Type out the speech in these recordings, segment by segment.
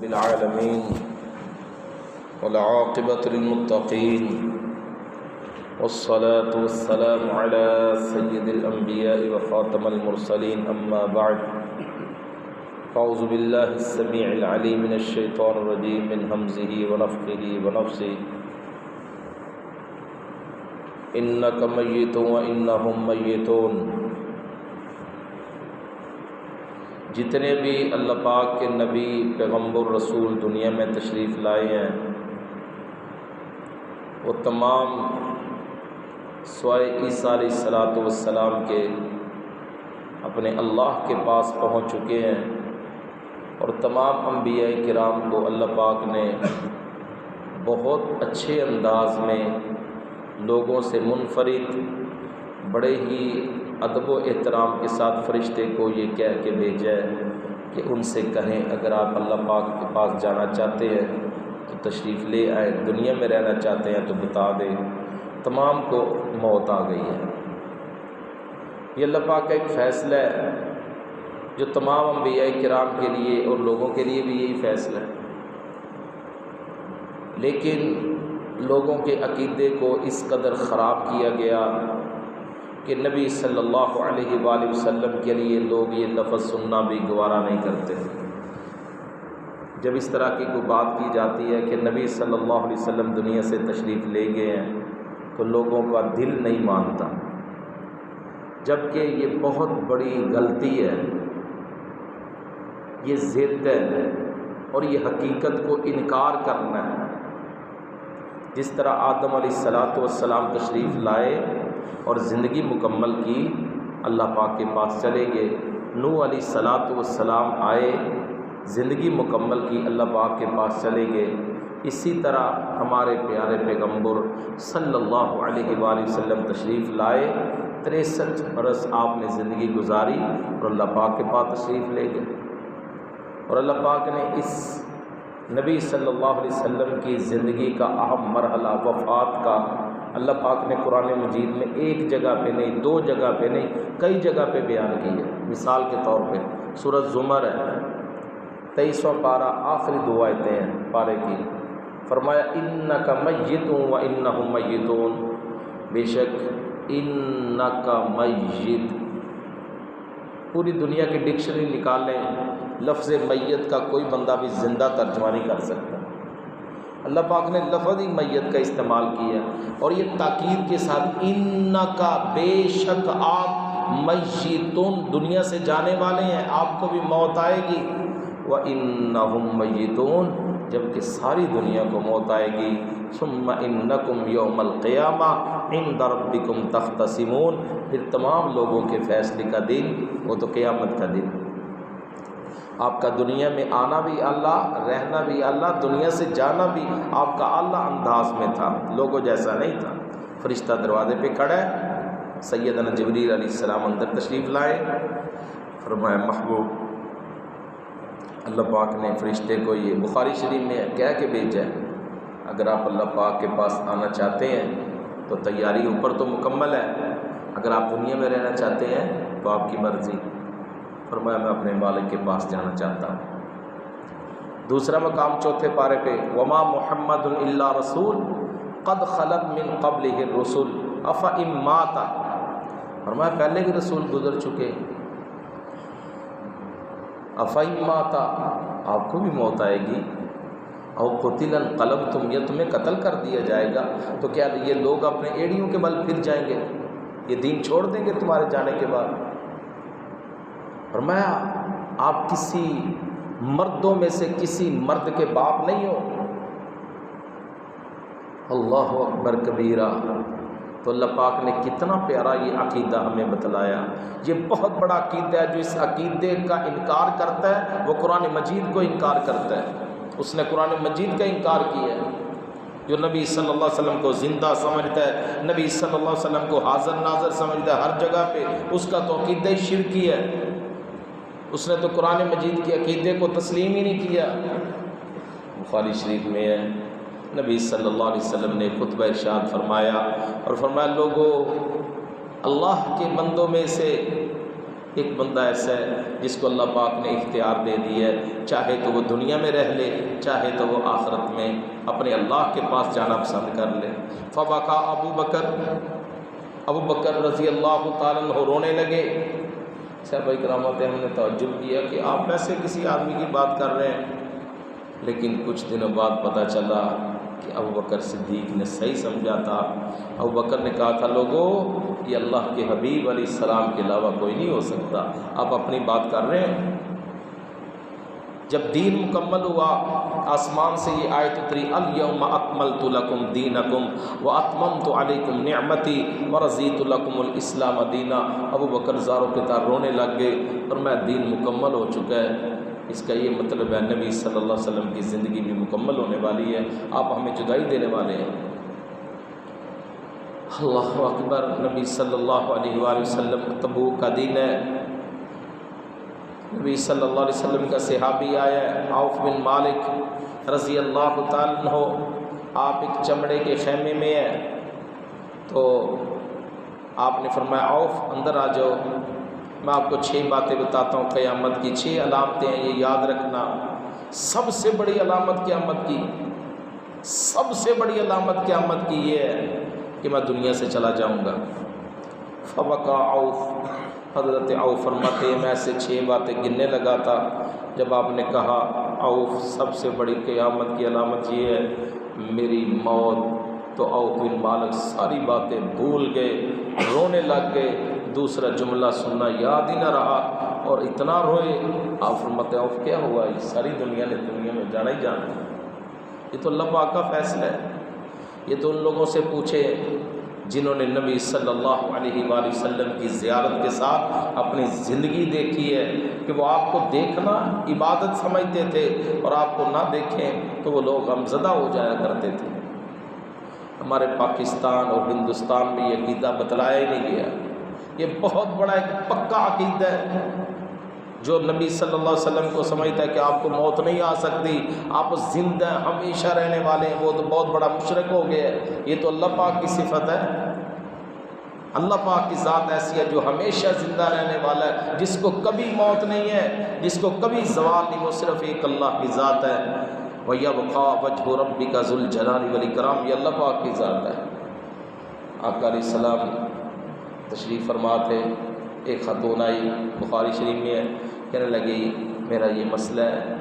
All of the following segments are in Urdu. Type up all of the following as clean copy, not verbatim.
العالمين والعاقبة للمتقين والصلاة والسلام على سيد الأنبياء وخاتم المرسلين أما بعد أعوذ بالله السميع العليم من الشيطان الرجيم من همزه ونفخه ونفثه إنك ميت وإنهم ميتون۔ جتنے بھی اللہ پاک کے نبی پیغمبر رسول دنیا میں تشریف لائے ہیں وہ تمام سوائے عیسیٰ علیہ السلام کے اپنے اللہ کے پاس پہنچ چکے ہیں، اور تمام انبیاء کرام کو اللہ پاک نے بہت اچھے انداز میں لوگوں سے منفرد بڑے ہی ادب و احترام کے ساتھ فرشتے کو یہ کہہ کے بھیجا ہے کہ ان سے کہیں اگر آپ اللہ پاک کے پاس جانا چاہتے ہیں تو تشریف لے آئیں، دنیا میں رہنا چاہتے ہیں تو بتا دیں۔ تمام کو موت آ گئی ہے۔ یہ اللہ پاک کا ایک فیصلہ ہے جو تمام انبیاء کرام کے لیے اور لوگوں کے لیے بھی یہی فیصلہ ہے، لیکن لوگوں کے عقیدے کو اس قدر خراب کیا گیا کہ نبی صلی اللہ علیہ وآلہ وسلم کے لیے لوگ یہ لفظ سننا بھی گوارا نہیں کرتے۔ جب اس طرح کی کوئی بات کی جاتی ہے کہ نبی صلی اللہ علیہ وسلم دنیا سے تشریف لے گئے ہیں تو لوگوں کا دل نہیں مانتا، جبکہ یہ بہت بڑی غلطی ہے، یہ ضد ہے اور یہ حقیقت کو انکار کرنا ہے۔ جس طرح آدم علیہ السلام تشریف لائے اور زندگی مکمل کی، اللہ پاک کے پاس چلے گئے، نوح علیہ السلام آئے، زندگی مکمل کی، اللہ پاک کے پاس چلے گئے۔ اسی طرح ہمارے پیارے پیغمبر صلی اللہ علیہ وآلہ وسلم تشریف لائے، 63 برس آپ نے زندگی گزاری اور اللہ پاک کے پاس تشریف لے گئے، اور اللہ پاک نے اس نبی صلی اللہ علیہ وسلم کی زندگی کا اہم مرحلہ وفات کا اللہ پاک نے قرآن مجید میں ایک جگہ پہ نہیں، 2 جگہ پہ نہیں، کئی جگہ پہ بیان کی ہے۔ مثال کے طور پہ سورۃ زمر ہے، 23واں پارہ، آخری 2 آیتیں ہیں پارے کی، فرمایا انک میت وانہم میتون، بے شک انک میت، پوری دنیا کی ڈکشنری نکال لیں، لفظ میت کا کوئی بندہ بھی زندہ ترجمہ نہیں کر سکتا۔ اللہ پاک نے لفظ ہی میت کا استعمال کیا، اور یہ تاکید کے ساتھ انکا، بے شک آپ، میتون، دنیا سے جانے والے ہیں، آپ کو بھی موت آئے گی، وانہم میتون، جبکہ ساری دنیا کو موت آئے گی، ثم انکم یوم القیامہ عند ربکم تختصمون، پھر تمام لوگوں کے فیصلے کا دن وہ تو قیامت کا دن۔ آپ کا دنیا میں آنا بھی اللہ، رہنا بھی اللہ، دنیا سے جانا بھی آپ کا اللہ انداز میں تھا، لوگوں جیسا نہیں تھا۔ فرشتہ دروازے پہ کھڑا ہے، سیدنا جبریل علیہ السلام اندر تشریف لائے، فرمایا محبوب، اللہ پاک نے فرشتے کو یہ بخاری شریف میں کہہ کے بھیجا ہے اگر آپ اللہ پاک کے پاس آنا چاہتے ہیں تو تیاری اوپر تو مکمل ہے، اگر آپ دنیا میں رہنا چاہتے ہیں تو آپ کی مرضی۔ فرمایا میں اپنے مالک کے پاس جانا چاہتا ہوں۔ دوسرا مقام 4 پارے پہ، وما محمد الا رسول قد خلت من قبلہ الرسل افئن مات، فرمایا پہلے بھی رسول گزر چکے، افئن مات، آپ کو بھی موت آئے گی، او قتل انقلبتم، یہ تمہیں قتل کر دیا جائے گا، تو کیا یہ لوگ اپنے ایڑیوں کے بل پھر جائیں گے؟ یہ دین چھوڑ دیں گے تمہارے جانے کے بعد؟ فرمایا آپ کسی مردوں میں سے کسی مرد کے باپ نہیں ہو۔ اللہ اکبر کبیرہ۔ تو اللہ پاک نے کتنا پیارا یہ عقیدہ ہمیں بتلایا، یہ بہت بڑا عقیدہ ہے۔ جو اس عقیدے کا انکار کرتا ہے وہ قرآن مجید کو انکار کرتا ہے، اس نے قرآن مجید کا انکار کیا ہے۔ جو نبی صلی اللہ علیہ وسلم کو زندہ سمجھتا ہے، نبی صلی اللہ علیہ وسلم کو حاضر ناظر سمجھتا ہے ہر جگہ پہ، اس کا تو عقیدہ ہی شرکی ہے، اس نے تو قرآن مجید کے عقیدے کو تسلیم ہی نہیں کیا۔ بخاری شریف میں ہے، نبی صلی اللہ علیہ وسلم نے خطبہ ارشاد فرمایا اور فرمایا لوگوں، اللہ کے بندوں میں سے ایک بندہ ایسا ہے جس کو اللہ پاک نے اختیار دے دیا ہے، چاہے تو وہ دنیا میں رہ لے، چاہے تو وہ آخرت میں اپنے اللہ کے پاس جانا پسند کر لے۔ فبکا ابو بکر رضی اللہ تعالیٰ عنہ رونے لگے۔ صحابہ کرام ہوتے ہیں، ہم نے تعجب کیا کہ آپ ایسے کسی آدمی کی بات کر رہے ہیں، لیکن کچھ دنوں بعد پتہ چلا کہ ابو بکر صدیق نے صحیح سمجھا تھا۔ ابو بکر نے کہا تھا لوگوں یہ اللہ کے حبیب علیہ السلام کے علاوہ کوئی نہیں ہو سکتا، آپ اپنی بات کر رہے ہیں۔ جب دین مکمل ہوا، آسمان سے یہ آیت اتری، الیوم اکملت لکم دینکم واتممت علیکم نعمتی ورضیت لکم الاسلام دینا۔ ابو بکر زاروں کے تار رونے لگ گئے، اور میں دین مکمل ہو چکا ہے۔ اس کا یہ مطلب ہے نبی صلی اللہ علیہ وسلم کی زندگی بھی مکمل ہونے والی ہے، آپ ہمیں جدائی دینے والے ہیں۔ اللہ اکبر۔ نبی صلی اللہ علیہ وآلہ وسلم تبوک کا دن ہے، نبی صلی اللہ علیہ وسلم کا صحابی آیا ہے عوف بن مالک رضی اللہ تعالیٰ عنہ۔ آپ ایک چمڑے کے خیمے میں ہیں، تو آپ نے فرمایا عوف اندر آ جاؤ، میں آپ کو 6 باتیں بتاتا ہوں قیامت کی، 6 علامتیں ہیں، یہ یاد رکھنا۔ سب سے بڑی علامت قیامت کی، سب سے بڑی علامت قیامت کی یہ ہے کہ میں دنیا سے چلا جاؤں گا۔ فبکا عوف، حضرت عوف فرماتے ہیں میں سے 6 باتیں گننے لگا تھا، جب آپ نے کہا عوف سب سے بڑی قیامت کی علامت یہ ہے میری موت، تو عوف بن مالک ساری باتیں بھول گئے، رونے لگ گئے، دوسرا جملہ سننا یاد ہی نہ رہا، اور اتنا روئے۔ آپ فرماتے ہیں عوف کیا ہوا، یہ ساری دنیا نے دنیا میں جانا ہی جانا ہے، یہ تو اللہ پاک کا فیصلہ ہے۔ یہ تو ان لوگوں سے پوچھے جنہوں نے نبی صلی اللہ علیہ وآلہ وسلم کی زیارت کے ساتھ اپنی زندگی دیکھی ہے، کہ وہ آپ کو دیکھنا عبادت سمجھتے تھے اور آپ کو نہ دیکھیں تو وہ لوگ غمزدہ ہو جایا کرتے تھے۔ ہمارے پاکستان اور ہندوستان میں یہ عقیدہ بتلایا ہی نہیں گیا، یہ بہت بڑا ایک پکا عقیدہ ہے۔ جو نبی صلی اللہ علیہ وسلم کو سمجھتا ہے کہ آپ کو موت نہیں آ سکتی، آپ زندہ ہمیشہ رہنے والے ہیں، وہ تو بہت بڑا مشرک ہو گیا ہے۔ یہ تو اللہ پاک کی صفت ہے، اللہ پاک کی ذات ایسی ہے جو ہمیشہ زندہ رہنے والا ہے، جس کو کبھی موت نہیں ہے، جس کو کبھی زوال نہیں، وہ صرف ایک اللہ کی ذات ہے۔ وَيَبْقَى وَجْهُ رَبِّكَ ذُو الْجَلَالِ وَالْإِكْرَامِ، یہ اللہ پاک کی ذات ہے۔ آقا علیہ السلام تشریف فرما تھے، ایک خاتون آئی، بخاری شریف میں ہے، کہنے لگی میرا یہ مسئلہ ہے۔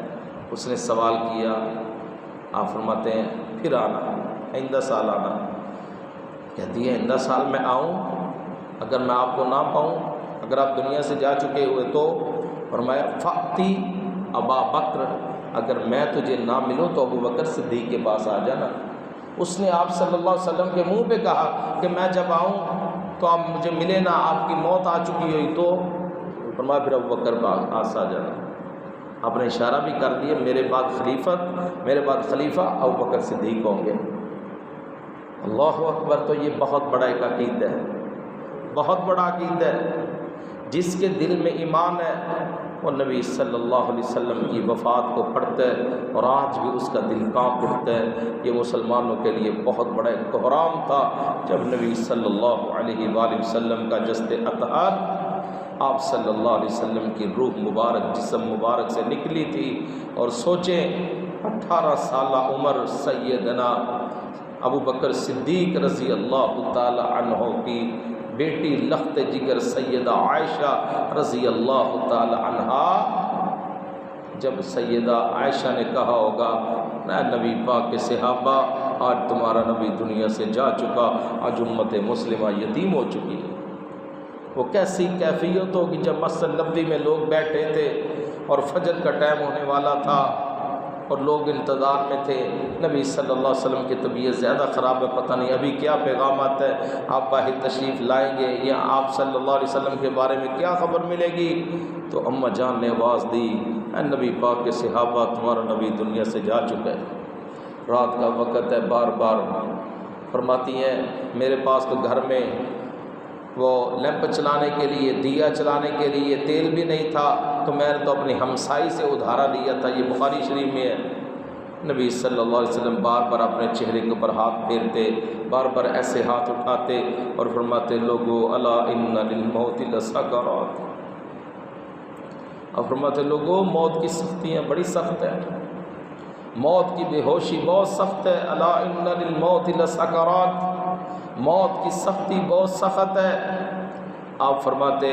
اس نے سوال کیا، آپ فرماتے ہیں پھر آنا، آئندہ سال آنا۔ کہتی ہے آئندہ سال میں آؤں، اگر میں آپ کو نہ پاؤں، اگر آپ دنیا سے جا چکے ہوئے تو؟ فرمایا فأتی ابا بکر، اگر میں تجھے نہ ملوں تو ابو بکر صدیق کے پاس آ جانا۔ اس نے آپ صلی اللہ علیہ وسلم کے منہ پہ کہا کہ میں جب آؤں تو آپ مجھے ملے نہ، آپ کی موت آ چکی ہوئی تو؟ فرمایا پھر ابو بکر پاس آ جانا۔ آپ نے اشارہ بھی کر دیا میرے بعد خلیفہ ابو بکر صدیق ہوں گے۔ اللہ اکبر۔ تو یہ بہت بڑا ایک عقیدہ ہے، بہت بڑا عقیدہ ہے۔ جس کے دل میں ایمان ہے وہ نبی صلی اللہ علیہ وسلم کی وفات کو پڑھتا ہے، اور آج بھی اس کا دل کانپ اٹھتا ہے۔ یہ مسلمانوں کے لیے بہت بڑا ایک بحران تھا جب نبی صلی اللہ علیہ وآلہ وسلم کا جسد اطہار آپ صلی اللہ علیہ وسلم کی روح مبارک جسم مبارک سے نکلی تھی۔ اور سوچیں 18 سالہ عمر سیدنا ابو بکر صدیق رضی اللہ تعالی عنہ کی بیٹی لخت جگر سیدہ عائشہ رضی اللہ تعالی عنہا، جب سیدہ عائشہ نے کہا ہوگا اے نبی پاک کے صحابہ آج تمہارا نبی دنیا سے جا چکا، آج امت مسلمہ یتیم ہو چکی ہے، وہ کیسی کیفیت ہوگی جب مسجد نبوی میں لوگ بیٹھے تھے اور فجر کا ٹائم ہونے والا تھا اور لوگ انتظار میں تھے۔ نبی صلی اللہ علیہ وسلم کی طبیعت زیادہ خراب ہے، پتہ نہیں ابھی کیا پیغامات ہے، آپ باہر تشریف لائیں گے یا آپ صلی اللہ علیہ وسلم کے بارے میں کیا خبر ملے گی؟ تو اماں جان نے آواز دی اے نبی پاک کے صحابہ تمہارا نبی دنیا سے جا چکا ہے، رات کا وقت ہے۔ بار بار فرماتی ہیں میرے پاس تو گھر میں وہ لیمپ چلانے کے لیے، دیا چلانے کے لیے تیل بھی نہیں تھا، تو میں نے تو اپنی ہمسائی سے ادھارا لیا تھا۔ یہ بخاری شریف میں ہے۔ نبی صلی اللہ علیہ وسلم بار بار اپنے چہرے کے اوپر ہاتھ پھیرتے، بار بار ایسے ہاتھ اٹھاتے اور فرماتے لوگو الا ان للموت لسکرات، اور فرماتے لوگوں موت کی سختیاں بڑی سخت ہے، موت کی بے ہوشی بہت سخت ہے، الا ان للموت لسکرات، موت کی سختی بہت سخت ہے۔ آپ فرماتے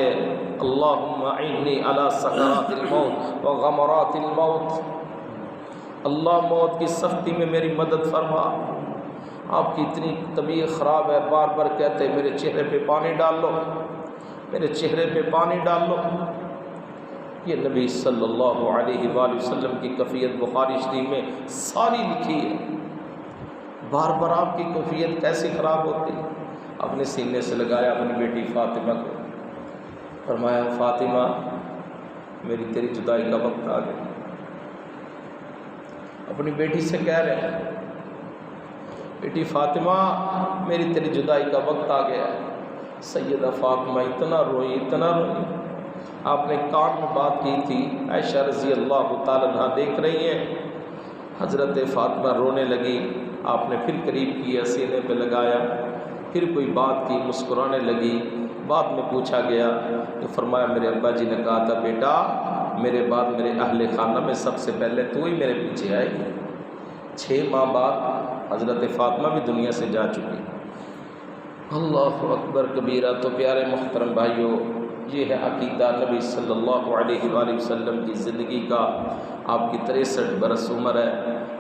اللہم اعنی علی سکرات الموت وغمرات الموت، اللہ موت کی سختی میں میری مدد فرما۔ آپ کی اتنی طبیعت خراب ہے، بار بار کہتے میرے چہرے پہ پانی ڈال لو، میرے چہرے پہ پانی ڈال لو۔ یہ نبی صلی اللہ علیہ وآلہ وسلم کی کیفیت بخاری شریف میں ساری لکھی ہے۔ بار بار آپ کی کیفیت کیسی خراب ہوتی، اپنے سینے سے لگایا اپنی بیٹی فاطمہ کو، فرمایا فاطمہ میری تیری جدائی کا وقت آ گیا۔ اپنی بیٹی سے کہہ رہے ہیں بیٹی فاطمہ میری تیری جدائی کا وقت آ گیا۔ سیدہ فاطمہ اتنا روئی اتنا روئی، آپ نے کان میں بات کی تھی، عائشہ رضی اللہ تعالیٰ عنہ دیکھ رہی ہیں، حضرت فاطمہ رونے لگی، آپ نے پھر قریب کیا، سینے پہ لگایا، پھر کوئی بات کی، مسکرانے لگی۔ بعد میں پوچھا گیا تو فرمایا میرے ابا جی نے کہا تھا بیٹا میرے بعد میرے اہل خانہ میں سب سے پہلے تو ہی میرے پیچھے آئے گی۔ 6 ماہ بعد حضرت فاطمہ بھی دنیا سے جا چکی۔ اللہ اکبر کبیرہ۔ تو پیارے محترم بھائیوں، یہ ہے عقیدہ نبی صلی اللہ علیہ وآلہ وسلم کی زندگی کا۔ آپ کی 63 برس عمر ہے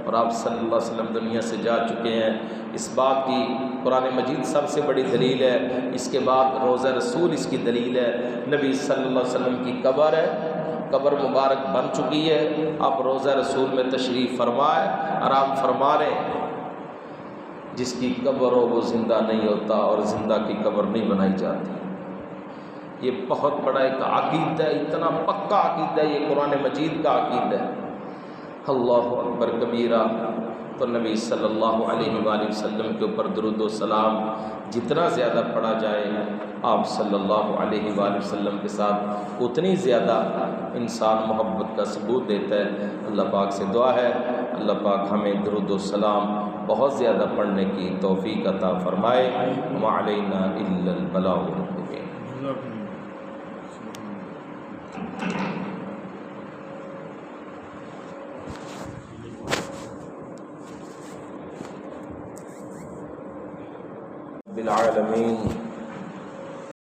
اور آپ صلی اللہ علیہ وسلم دنیا سے جا چکے ہیں۔ اس بات کی قرآن مجید سب سے بڑی دلیل ہے، اس کے بعد روضہ رسول اس کی دلیل ہے۔ نبی صلی اللہ علیہ وسلم کی قبر ہے، قبر مبارک بن چکی ہے، آپ روضہ رسول میں تشریف فرمائے، آرام فرما رہے ہیں۔ جس کی قبر ہو وہ زندہ نہیں ہوتا اور زندہ کی قبر نہیں بنائی جاتی۔ یہ بہت بڑا ایک عقیدہ ہے، اتنا پکا عقیدہ ہے، یہ قرآن مجید کا عقیدہ ہے۔ اللہ اکبر کبیرہ۔ تو نبی صلی اللہ علیہ وآلہ وسلم کے اوپر درود و سلام جتنا زیادہ پڑھا جائے آپ صلی اللہ علیہ وآلہ وسلم کے ساتھ اتنی زیادہ انسان محبت کا ثبوت دیتا ہے۔ اللہ پاک سے دعا ہے اللہ پاک ہمیں درود و سلام بہت زیادہ پڑھنے کی توفیق عطا فرمائے۔ وما علینا الا البلاغ المبین۔ بالعالمین